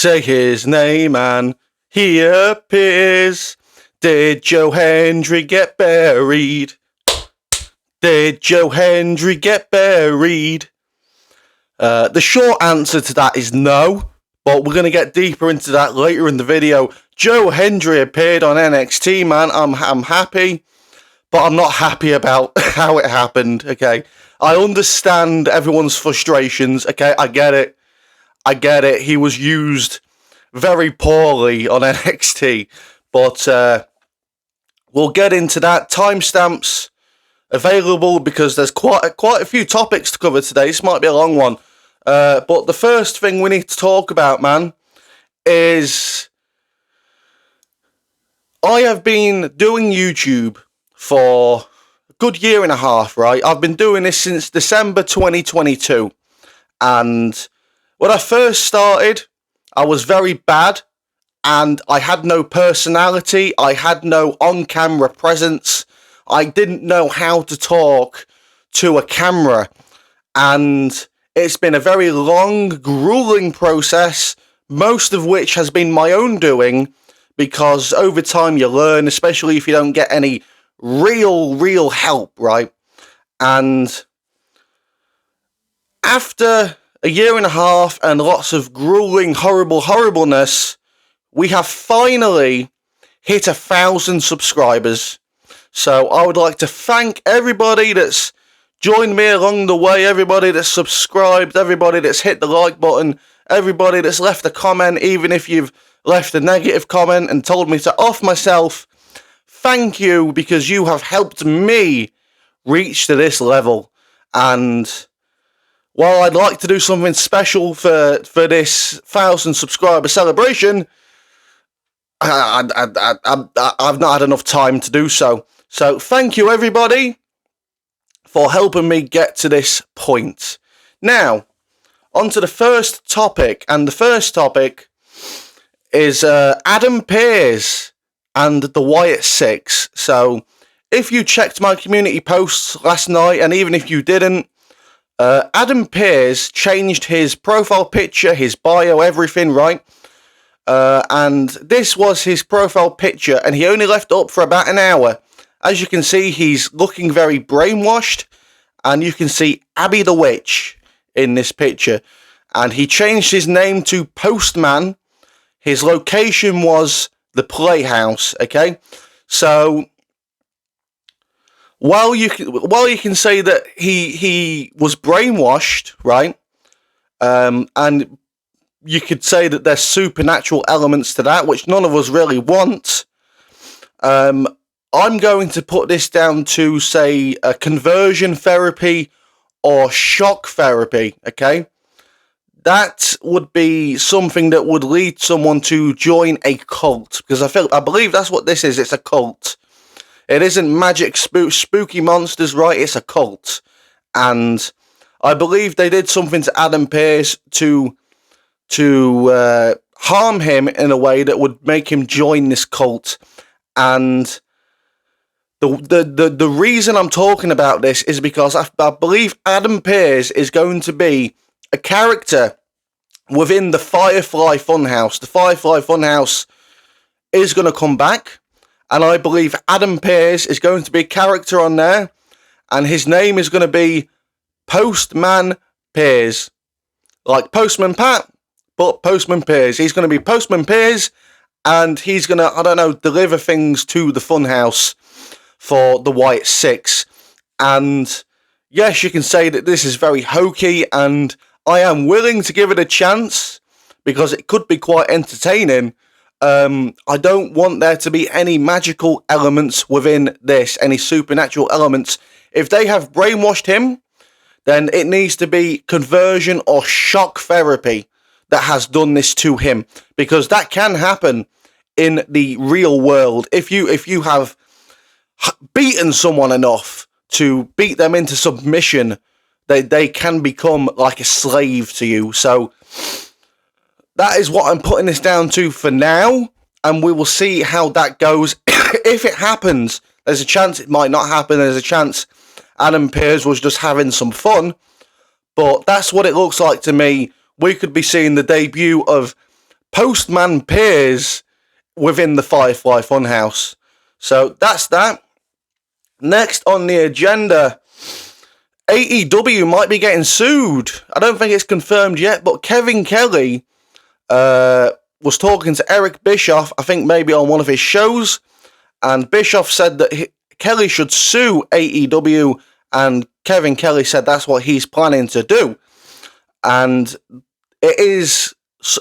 Say his name and he appears. Did Joe Hendry get buried? Did Joe Hendry get buried? The short answer to that is no, but we're going to get deeper into that later in the video. Joe Hendry appeared on NXT, man. I'm happy, but I'm not happy about how it happened, okay? I understand everyone's frustrations, okay? I get it. He was used very poorly on NXT, but we'll get into that. Timestamps available because there's quite a few topics to cover today. This might be a long one. But the first thing we need to talk about, man, is I have been doing YouTube for a good year and a half, right? I've been doing this since December 2022. And when I first started, I was very bad and I had no personality. I had no on-camera presence. I didn't know how to talk to a camera. And it's been a very long, grueling process, most of which has been my own doing, because over time you learn, especially if you don't get any real help, right? And after a year and a half and lots of grueling, horribleness, we have finally hit 1,000 subscribers. So I would like to thank everybody that's joined me along the way, everybody that's subscribed, everybody that's hit the like button, everybody that's left a comment, even if you've left a negative comment and told me to off myself. Thank you, because you have helped me reach to this level. And while I'd like to do something special for this 1,000 subscriber celebration, I've not had enough time to do so. So thank you, everybody, for helping me get to this point. Now, on to the first topic. And the first topic is Adam Pearce and the Wyatt 6. So if you checked my community posts last night, and even if you didn't, Adam Pearce changed his profile picture, his bio, everything, right? And this was his profile picture, and he only left it up for about an hour. As you can see, he's looking very brainwashed, and you can see Abby the Witch in this picture. And he changed his name to Postman. His location was the Playhouse, okay? So while you can say that he was brainwashed, right? And you could say that there's supernatural elements to that, which none of us really want. I'm going to put this down to, say, a conversion therapy or shock therapy, okay? That would be something that would lead someone to join a cult, because I believe that's what this is. It's a cult. It isn't magic, spooky monsters, right? It's a cult. And I believe they did something to Adam Pearce to harm him in a way that would make him join this cult. And the reason I'm talking about this is because I believe Adam Pearce is going to be a character within the Firefly Funhouse. The Firefly Funhouse is going to come back, and I believe Adam Pearce is going to be a character on there, and his name is going to be Postman Pearce. Like Postman Pat, but Postman Pearce. He's going to be Postman Pearce, and he's going to, I don't know, deliver things to the Funhouse for the Wyatt 6. And yes, you can say that this is very hokey, and I am willing to give it a chance because it could be quite entertaining. I don't want there to be any magical elements within this, any supernatural elements. If they have brainwashed him, then it needs to be conversion or shock therapy that has done this to him, because that can happen in the real world. If you have beaten someone enough to beat them into submission, they can become like a slave to you. So that is what I'm putting this down to for now, and we will see how that goes. If it happens, there's a chance it might not happen. There's a chance Adam Pearce was just having some fun, but that's what it looks like to me. We could be seeing the debut of Postman Pearce within the Firefly Funhouse. So that's that. Next on the agenda, AEW might be getting sued. I don't think it's confirmed yet, but Kevin Kelly was talking to Eric Bischoff, I think maybe on one of his shows, and Bischoff said that Kelly should sue AEW, and Kevin Kelly said that's what he's planning to do. And it is,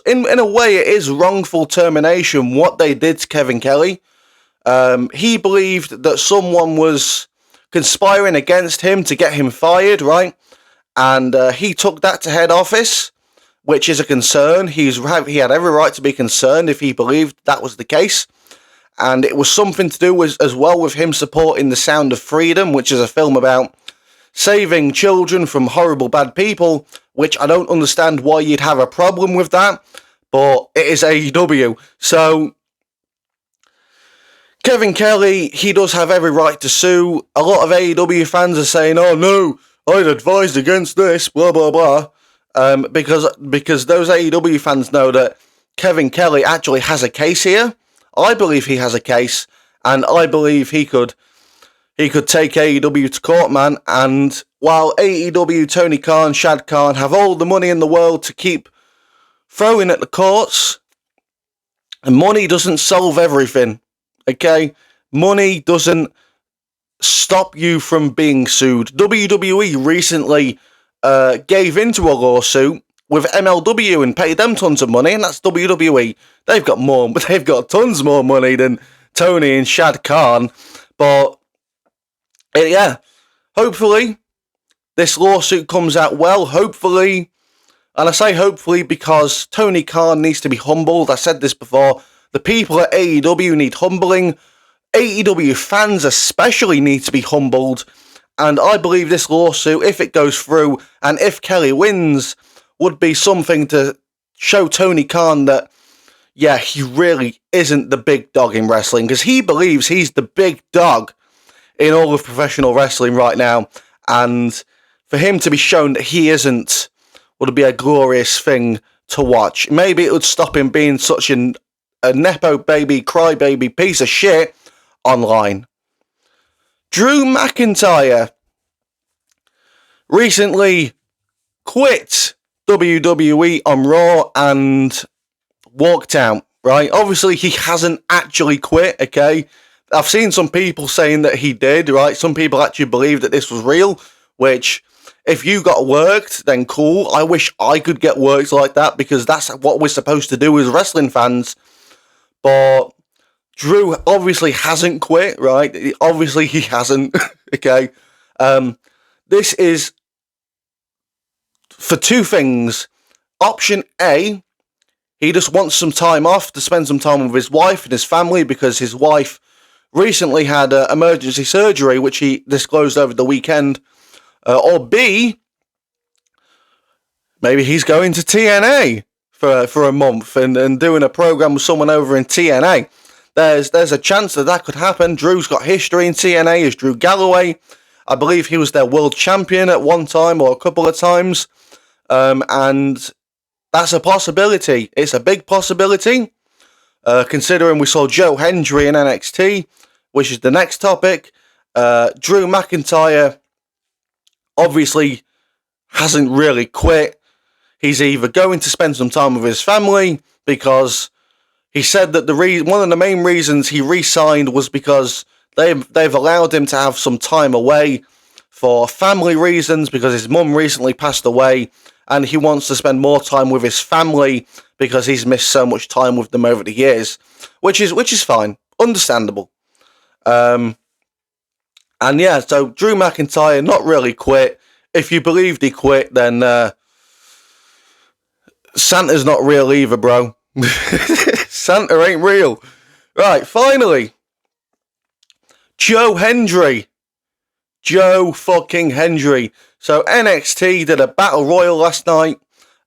in a way, it is wrongful termination what they did to Kevin Kelly. He believed that someone was conspiring against him to get him fired, right? And he took that to head office, which is a concern. He had every right to be concerned if he believed that was the case. And it was something to do as well with him supporting The Sound of Freedom, which is a film about saving children from horrible bad people, which I don't understand why you'd have a problem with that, but it is AEW. So Kevin Kelly, he does have every right to sue. A lot of AEW fans are saying, oh no, I'd advised against this, blah, blah, blah. Because those AEW fans know that Kevin Kelly actually has a case here. I believe he has a case, and I believe he could take AEW to court, man. And while AEW, Tony Khan, Shad Khan have all the money in the world to keep throwing at the courts, and money doesn't solve everything. Okay, money doesn't stop you from being sued. WWE recently gave into a lawsuit with MLW and paid them tons of money, and that's WWE. They've got tons more money than Tony and Shad Khan. But yeah, hopefully this lawsuit comes out well. Hopefully, and I say hopefully because Tony Khan needs to be humbled. I said this before. The people at AEW need humbling. AEW fans especially need to be humbled. And I believe this lawsuit, if it goes through, and if Kelly wins, would be something to show Tony Khan that, yeah, he really isn't the big dog in wrestling, because he believes he's the big dog in all of professional wrestling right now. And for him to be shown that he isn't would be a glorious thing to watch. Maybe it would stop him being such a nepo baby, crybaby piece of shit online. Drew McIntyre recently quit WWE on Raw and walked out, right? Obviously, he hasn't actually quit, okay? I've seen some people saying that he did, right? Some people actually believe that this was real, which, if you got worked, then cool. I wish I could get worked like that, because that's what we're supposed to do as wrestling fans. But Drew obviously hasn't quit, right? Obviously he hasn't, okay? This is for two things. Option A, he just wants some time off to spend some time with his wife and his family, because his wife recently had emergency surgery, which he disclosed over the weekend. Or B, maybe he's going to TNA for a month and doing a program with someone over in TNA. There's a chance that could happen. Drew's got history in TNA as Drew Galloway. I believe he was their world champion at one time or a couple of times. And that's a possibility. It's a big possibility, considering we saw Joe Hendry in NXT, which is the next topic. Drew McIntyre obviously hasn't really quit. He's either going to spend some time with his family, because he said that one of the main reasons he re-signed was because they've allowed him to have some time away for family reasons, because his mum recently passed away, and he wants to spend more time with his family because he's missed so much time with them over the years, which is fine, understandable. And yeah, so Drew McIntyre not really quit. If you believed he quit, then Santa's not real either, bro. Santa ain't real. Right, finally, Joe Hendry. Joe fucking Hendry. So NXT did a battle royal last night,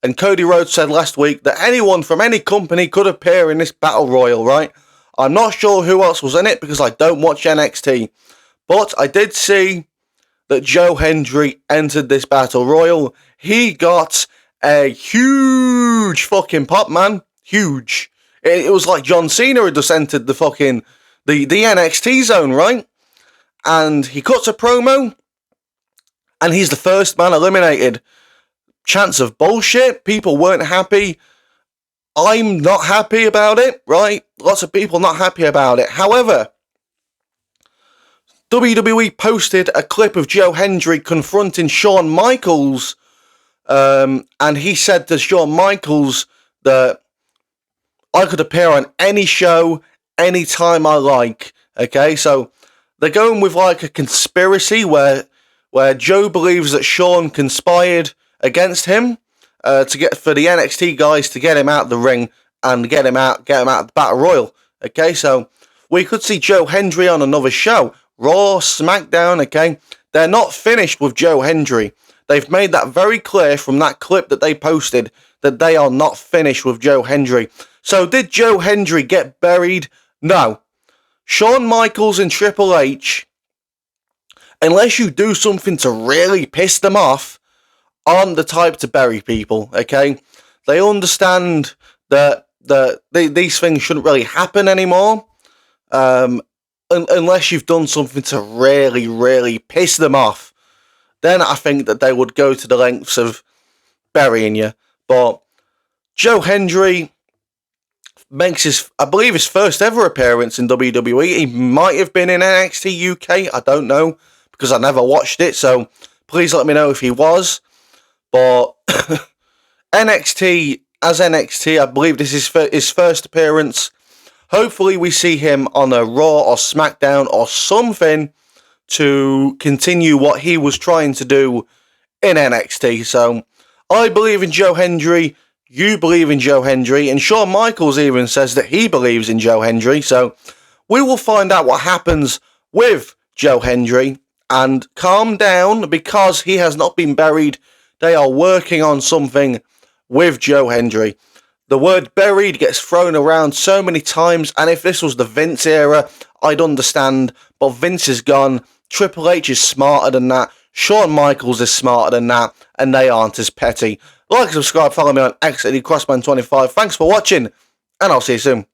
and Cody Rhodes said last week that anyone from any company could appear in this battle royal, right? I'm not sure who else was in it because I don't watch NXT, but I did see that Joe Hendry entered this battle royal. He got a huge fucking pop, man. huge. It was like John Cena had just entered the fucking the NXT zone, right? And he cuts a promo, and he's the first man eliminated. Chance of bullshit. People weren't happy. I'm not happy about it, right? Lots of people not happy about it. However, WWE posted a clip of Joe Hendry confronting Shawn Michaels, and he said to Shawn Michaels that I could appear on any show, anytime I like. Okay, so they're going with like a conspiracy where Joe believes that Shawn conspired against him to get for the NXT guys to get him out of the ring and get him out of the Battle Royal. Okay, so we could see Joe Hendry on another show, Raw, SmackDown. Okay, they're not finished with Joe Hendry. They've made that very clear from that clip that they posted that they are not finished with Joe Hendry. So did Joe Hendry get buried? No. Shawn Michaels and Triple H, unless you do something to really piss them off, aren't the type to bury people, okay? They understand that these things shouldn't really happen anymore, unless you've done something to really, really piss them off. Then I think that they would go to the lengths of burying you. But Joe Hendry makes his first ever appearance in WWE. He might have been in NXT UK, I don't know, because I never watched it, so please let me know if he was. But NXT, I believe this is his first appearance. Hopefully we see him on a Raw or SmackDown or something to continue what he was trying to do in NXT. So I believe in Joe Hendry, you believe in Joe Hendry, and Shawn Michaels even says that he believes in Joe Hendry. So we will find out what happens with Joe Hendry, and calm down because he has not been buried. They are working on something with Joe Hendry. The word buried gets thrown around so many times, and if this was the Vince era, I'd understand, but Vince is gone. Triple H is smarter than that. Shawn Michaels is smarter than that, and they aren't as petty. Like, subscribe, follow me on NXT Crossman25. Thanks for watching, and I'll see you soon.